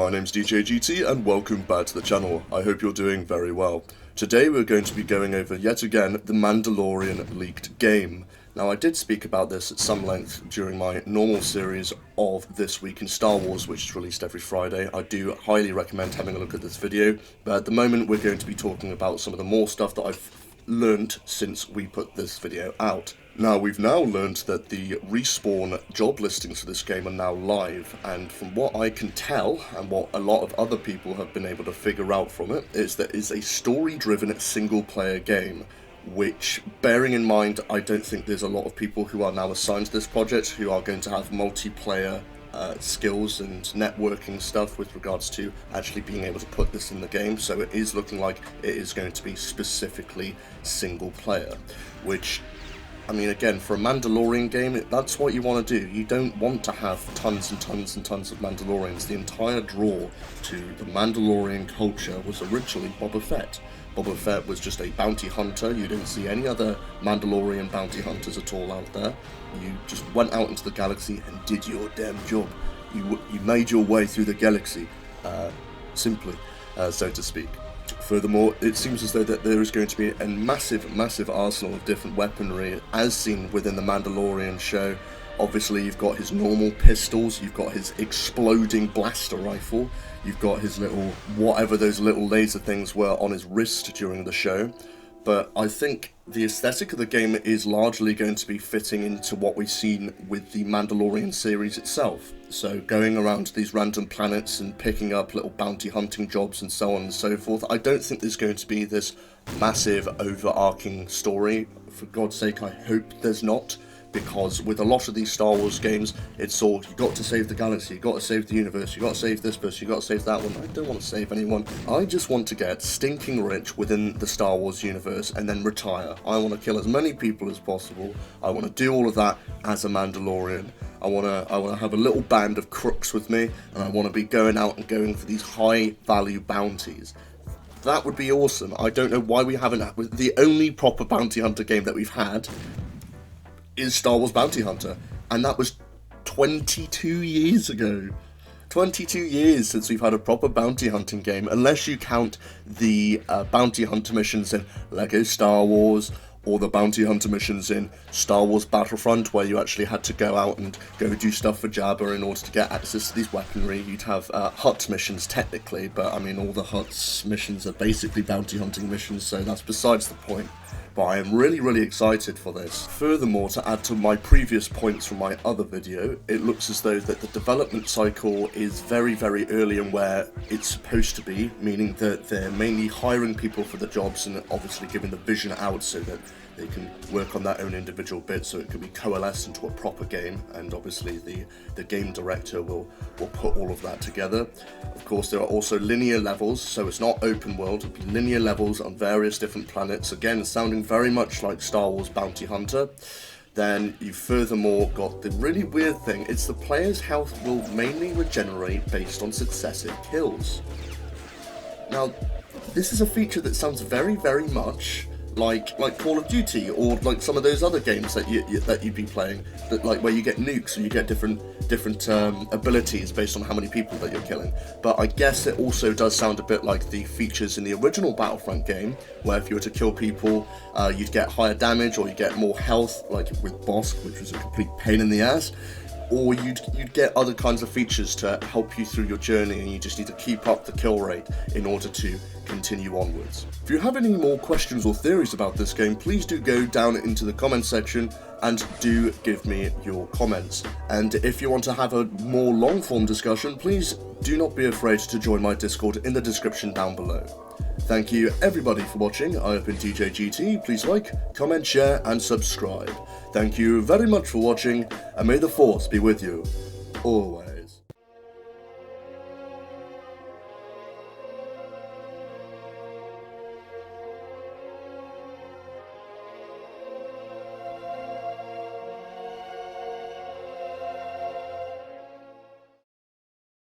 My name's DJGT and welcome back to the channel. I hope you're doing very well. Today we're going to be going over yet again the Mandalorian leaked game. Now I did speak about this at some length during my normal series of This Week in Star Wars, which is released every Friday. I do highly recommend having a look at this video, but at the moment we're going to be talking about some of the more stuff that I've learned since we put this video out. Now, we've now learned that the Respawn job listings for this game are now live, and from what I can tell, and what a lot of other people have been able to figure out from it, is that it's a story-driven single-player game, which, bearing in mind, I don't think there's a lot of people who are now assigned to this project who are going to have multiplayer skills and networking stuff with regards to actually being able to put this in the game, so it is looking like it is going to be specifically single-player, which, I mean, again, for a Mandalorian game, that's what you want to do. You don't want to have tons and tons and tons of Mandalorians. The entire draw to the Mandalorian culture was originally Boba Fett. Boba Fett was just a bounty hunter. You didn't see any other Mandalorian bounty hunters at all out there. You just went out into the galaxy and did your damn job. You made your way through the galaxy, simply, so to speak. Furthermore, it seems as though that there is going to be a massive arsenal of different weaponry, as seen within the Mandalorian show. Obviously, you've got his normal pistols, you've got his exploding blaster rifle, you've got his little, whatever those little laser things were on his wrist during the show. But I think the aesthetic of the game is largely going to be fitting into what we've seen with the Mandalorian series itself. So going around these random planets and picking up little bounty hunting jobs and so on and so forth. I don't think there's going to be this massive overarching story. For God's sake, I hope there's not. Because with a lot of these Star Wars games, it's all, you got to save the galaxy, you got to save the universe, you got to save this person, you got to save that one. I don't want to save anyone. I just want to get stinking rich within the Star Wars universe and then retire. I want to kill as many people as possible. I want to do all of that as a Mandalorian. I want to have a little band of crooks with me, and I want to be going out and going for these high value bounties. That would be awesome. I don't know why we haven't. The only proper bounty hunter game that we've had is Star Wars Bounty Hunter, and that was 22 years ago. 22 years since we've had a proper bounty hunting game, unless you count the bounty hunter missions in Lego Star Wars, or the bounty hunter missions in Star Wars Battlefront, where you actually had to go out and go do stuff for Jabba in order to get access to these weaponry. You'd have Hutt missions technically, but I mean all the Hutt's missions are basically bounty hunting missions, so that's besides the point. But I am really excited for this. Furthermore, to add to my previous points from my other video, it looks as though that the development cycle is very early in where it's supposed to be, meaning that they're mainly hiring people for the jobs and obviously giving the vision out so that they can work on their own individual bits so it can be coalesced into a proper game, and obviously the game director will put all of that together. Of course, there are also linear levels, so it's not open world, it'll be linear levels on various different planets, again sounding very much like Star Wars Bounty Hunter. Then you've furthermore got the really weird thing, it's the player's health will mainly regenerate based on successive kills. Now, this is a feature that sounds very much like Call of Duty, or like some of those other games that you'd be playing, that like where you get nukes and you get different abilities based on how many people that you're killing. But I guess it also does sound a bit like the features in the original Battlefront game, where if you were to kill people, you'd get higher damage or you get more health, like with Bosk, which was a complete pain in the ass. Or you'd get other kinds of features to help you through your journey, and you just need to keep up the kill rate in order to continue onwards. If you have any more questions or theories about this game, please do go down into the comment section and do give me your comments. And if you want to have a more long-form discussion, please do not be afraid to join my Discord in the description down below. Thank you everybody for watching. I have been DJGT. Please like, comment, share and subscribe. Thank you very much for watching, and may the Force be with you always.